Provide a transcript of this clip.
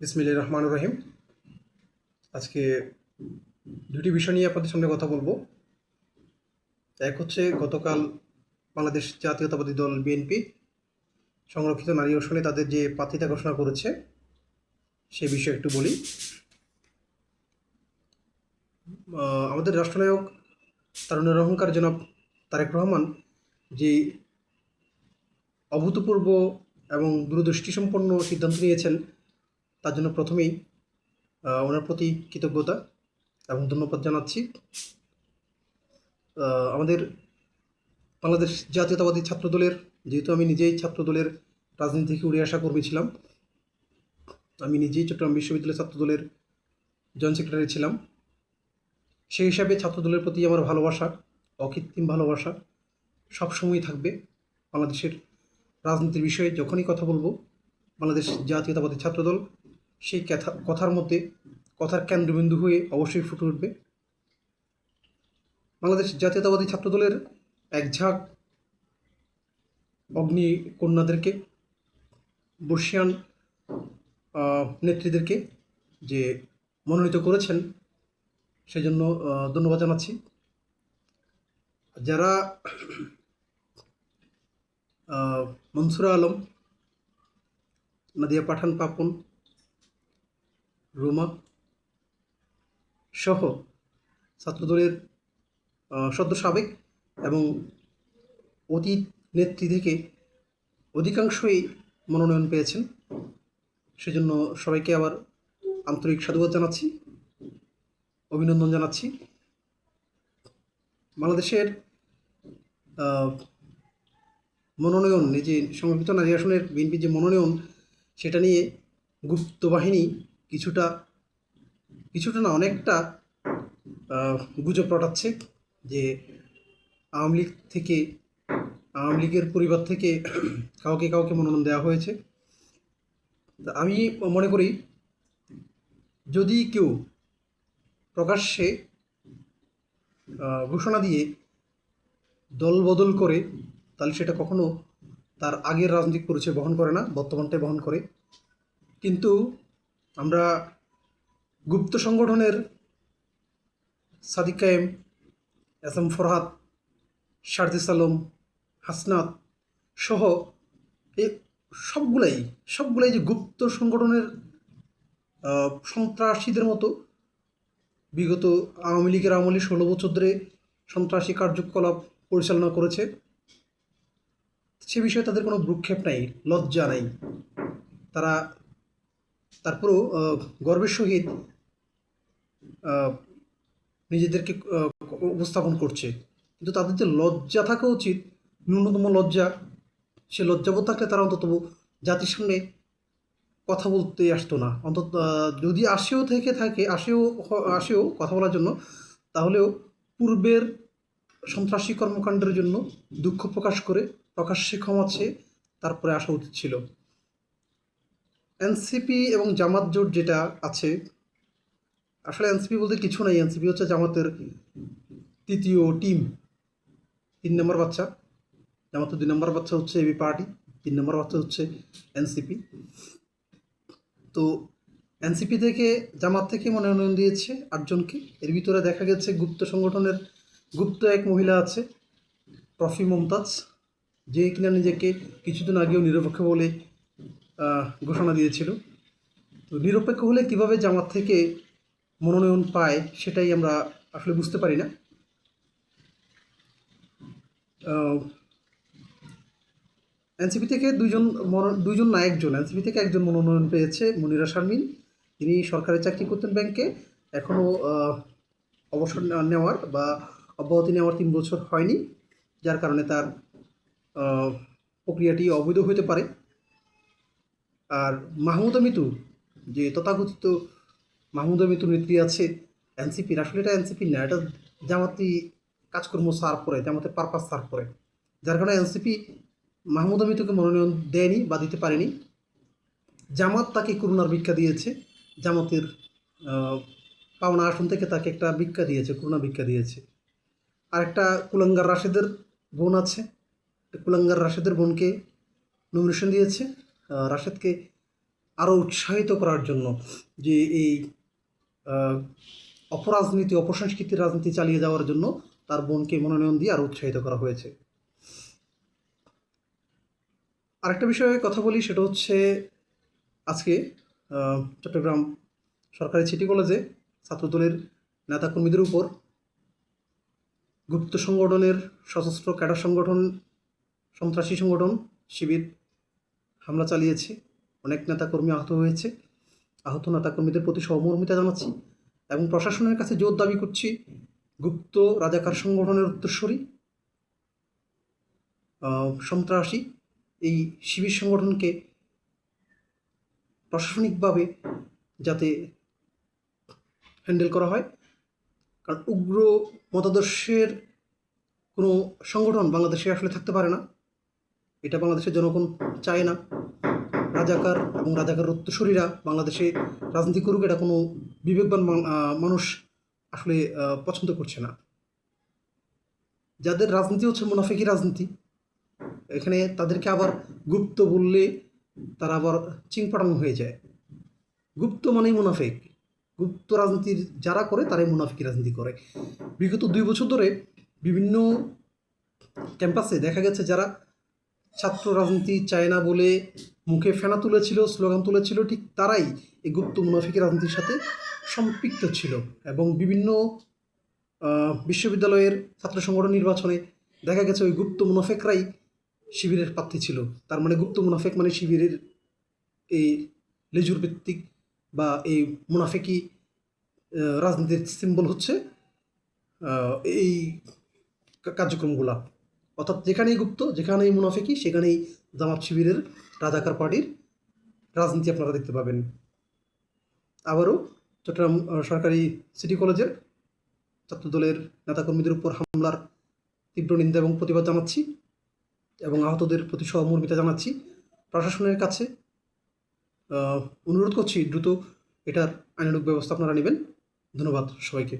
বিসমিল্লাহির রহমানির রহিম। আজকে দুটি বিষয় নিয়ে আপনাদের সামনে কথা বলবো। এক হচ্ছে গতকাল বাংলাদেশ জাতীয়তাবাদী দল বিএনপি সংরক্ষিত নারী আসনে তাদের যে প্রার্থিতা ঘোষণা করেছে সে বিষয়ে একটু বলি। আমাদের রাষ্ট্রনায়ক তারুণ্যের অহংকার জনাব তারেক রহমান যে অভূতপূর্ব এবং দূরদৃষ্টিসম্পন্ন সিদ্ধান্ত নিয়েছেন তার জন্য প্রথমেই ওনার প্রতি কৃতজ্ঞতা এবং ধন্যবাদ জানাচ্ছি। আমাদের বাংলাদেশ জাতীয়তাবাদী ছাত্রদলের, যেহেতু আমি নিজেই ছাত্রদলের রাজনীতি থেকে উড়ে আসা কর্মী ছিলাম, আমি নিজেই চট্টগ্রাম বিশ্ববিদ্যালয় ছাত্রদলের জয়েন্ট সেক্রেটারি ছিলাম, সেই হিসাবে ছাত্রদলের প্রতি আমার ভালোবাসা, অকৃত্রিম ভালোবাসা সবসময়ই থাকবে। বাংলাদেশের রাজনীতির বিষয়ে যখনই কথা বলবো বাংলাদেশ জাতীয়তাবাদী ছাত্রদল সেই কথার মধ্যে, কথার কেন্দ্রবিন্দু হয়ে অবশ্যই ফুটে উঠবে। বাংলাদেশ জাতীয়তাবাদী ছাত্রদলের এক ঝাঁক অগ্নি কন্যাদেরকে, বর্ষিয়ান নেত্রীদেরকে যে মনোনীত করেছেন সেজন্য ধন্যবাদ জানাচ্ছি। যারা মনসুরা আলম, নাদিয়া পাঠান পাপন, রোমা সহ ছাত্রদলের সদ্য সাবেক এবং অতীত নেত্রী থেকে অধিকাংশই মনোনয়ন পেয়েছেন, সেজন্য সবাইকে আবার আন্তরিক সাধুবাদ জানাচ্ছি, অভিনন্দন জানাচ্ছি। বাংলাদেশের মনোনয়ন, এই যে সংরক্ষিত নারী আসনের বিএনপির যে মনোনয়ন, সেটা নিয়ে গুপ্ত বাহিনী কিছুটা না অনেকটা গুজব রটাচ্ছে যে আওয়ামী লীগের পরিবার থেকে কাউকে মনোনয়ন দেওয়া হয়েছে। আমি মনে করি যদি কেউ প্রকাশ্যে ঘোষণা দিয়ে দল বদল করে তাহলে সেটা কখনো তার আগের রাজনৈতিক পরিচয় বহন করে না, বর্তমানটাই বহন করে। কিন্তু আমরা গুপ্ত সংগঠনের সাদিক কায়েম, এস এম ফরহাদ, শারজিস আলম, হাসনাত সহ এই সবগুলাই যে গুপ্ত সংগঠনের সন্ত্রাসীদের মতো বিগত আওয়ামী লীগের আমলে 16 বছর ধরে সন্ত্রাসী কার্যকলাপ পরিচালনা করেছে, সে বিষয়ে তাদের কোনো ভ্রুক্ষেপ নাই, লজ্জা নাই। তারা তারপরেও গর্বের সহিত নিজেদেরকে উপস্থাপন করছে। কিন্তু তাদের যে লজ্জা থাকা উচিত, ন্যূনতম লজ্জা, সে লজ্জাবোধ থাকলে তারা অন্তত জাতির সামনে কথা বলতে আসতো না। অন্তত যদি আসেও কথা বলার জন্য, তাহলেও পূর্বের সন্ত্রাসী কর্মকাণ্ডের জন্য দুঃখ প্রকাশ করে প্রকাশ্যে ক্ষমা চেয়ে তারপরে আসা উচিত ছিল। এনসিপি এবং জামাত জোট যেটা আছে, আসলে এনসিপি বলতে কিছু নাই। এনসিপি হচ্ছে জামাতের তৃতীয় টিম, 3 নম্বর বাচ্চা। জামাতের 2 নম্বর বাচ্চা হচ্ছে এবি পার্টি, 3 নম্বর বাচ্চা হচ্ছে এনসিপি। তো এনসিপি থেকে, জামাত থেকে মনোনয়ন দিয়েছে 8 জনকে। এর ভিতরে দেখা গেছে গুপ্ত সংগঠনের গুপ্ত এক মহিলা আছে, ট্রফি মমতাজ, যে কিনা নিজেকে কিছুদিন আগেও নিরপেক্ষ বলে ঘোষণা দিয়েছিল। তো নিরপেক্ষ হলে কিভাবে জামাত থেকে মনোনয়ন পায় সেটাই আমরা আসলে বুঝতে পারি না। এনসিপি থেকে দুইজন না একজন, এনসিপি থেকে একজন মনোনয়ন পেয়েছে, মনিরা শারমিন। তিনি সরকারি চাকরি করতেন ব্যাংকে, এখনও অবসর নেওয়ার বা অব্যাহতি নেওয়ার 3 বছর হয়নি, যার কারণে তার প্রক্রিয়াটি অবৈধ হতে পারে। আর মাহমুদা মিতু, যে তথাকথিত মাহমুদা মিতু নেত্রী আছে এনসিপির, আসলে এটা এনসিপির না, এটা জামাতি কাজকর্ম সার্ভ করে, জামাতের পারপাস সার্ভ করে, যার কারণে এনসিপি মাহমুদা মিতুকে মনোনয়ন দেয়নি বা দিতে পারেনি। জামাত তাকে করুণার ভিক্ষা দিয়েছে, জামাতের পাওনা আসন থেকে তাকে একটা ভিক্ষা দিয়েছে, করুণা ভিক্ষা দিয়েছে। আর একটা কুলাঙ্গার রাশেদের বোন আছে, কুলাঙ্গার রাশেদের বোনকে নমিনেশন দিয়েছে। রাশেদকে আরও উৎসাহিত করার জন্য যে এই অপরাজনীতি অপসংস্কৃতির রাজনীতি চালিয়ে যাওয়ার জন্য তার বোনকে মনোনয়ন দিয়ে আরও উৎসাহিত করা হয়েছে। আরেকটা বিষয়ে কথা বলি, সেটা হচ্ছে আজকে চট্টগ্রাম সরকারি সিটি কলেজে ছাত্রদলের নেতাকর্মীদের উপর গুপ্ত সংগঠনের সশস্ত্র ক্যাডার সংগঠন সন্ত্রাসী সংগঠন শিবির হামলা চালিয়েছে। অনেক নেতাকর্মী আহত হয়েছে। আহত নেতাকর্মীদের প্রতি সহমর্মিতা জানাচ্ছি এবং প্রশাসনের কাছে জোর দাবি করছি গুপ্ত রাজাকার সংগঠনের উত্তরসূরি সন্ত্রাসী এই শিবির সংগঠনকে প্রশাসনিকভাবে যাতে হ্যান্ডেল করা হয়, কারণ উগ্র মতাদর্শের কোনো সংগঠন বাংলাদেশে আসলে থাকতে পারে না। এটা বাংলাদেশের জনগণ চায় না। রাজাকার এবং রাজাকার উত্তরসূরিরা বাংলাদেশে রাজনীতি করুক, এটা কোনো বিবেকবান মানুষ আসলে পছন্দ করছে না। যাদের রাজনীতি হচ্ছে মুনাফিকি রাজনীতি, এখানে তাদেরকে আবার গুপ্ত বললে তারা আবার চিংপাটাং হয়ে যায়। গুপ্ত মানেই মুনাফিক। গুপ্ত রাজনীতির যারা করে তারাই মুনাফিকি রাজনীতি করে। বিগত 2 বছর ধরে বিভিন্ন ক্যাম্পাসে দেখা গেছে যারা ছাত্র রাজনীতি চায় না বলে মুখে ফেনা তুলেছিল, স্লোগান তুলেছিল, ঠিক তারাই এই গুপ্ত মুনাফিকি রাজনীতির সাথে সম্পৃক্ত ছিল। এবং বিভিন্ন বিশ্ববিদ্যালয়ের ছাত্র সংগঠন নির্বাচনে দেখা গেছে ওই গুপ্ত মুনাফেকরাই শিবিরের প্রার্থী ছিল। তার মানে গুপ্ত মুনাফেক মানে শিবিরের এই লেজুর ভিত্তিক বা এই মুনাফেকি রাজনীতির সিম্বল হচ্ছে এই কার্যক্রমগুলা। অর্থাৎ যেখানেই গুপ্ত, যেখানেই মুনাফেকি, সেখানেই জামাত শিবিরের রাজাকার পার্টির রাজনীতি আপনারা দেখতে পাবেন। আবারও চট্টগ্রাম সরকারি সিটি কলেজের ছাত্রদলের নেতাকর্মীদের উপর হামলার তীব্র নিন্দা এবং প্রতিবাদ জানাচ্ছি এবং আহতদের প্রতি সহমর্মিতা জানাচ্ছি। প্রশাসনের কাছে অনুরোধ করছি দ্রুত এটার আইনানুগ ব্যবস্থা আপনারা নেবেন। ধন্যবাদ সবাইকে।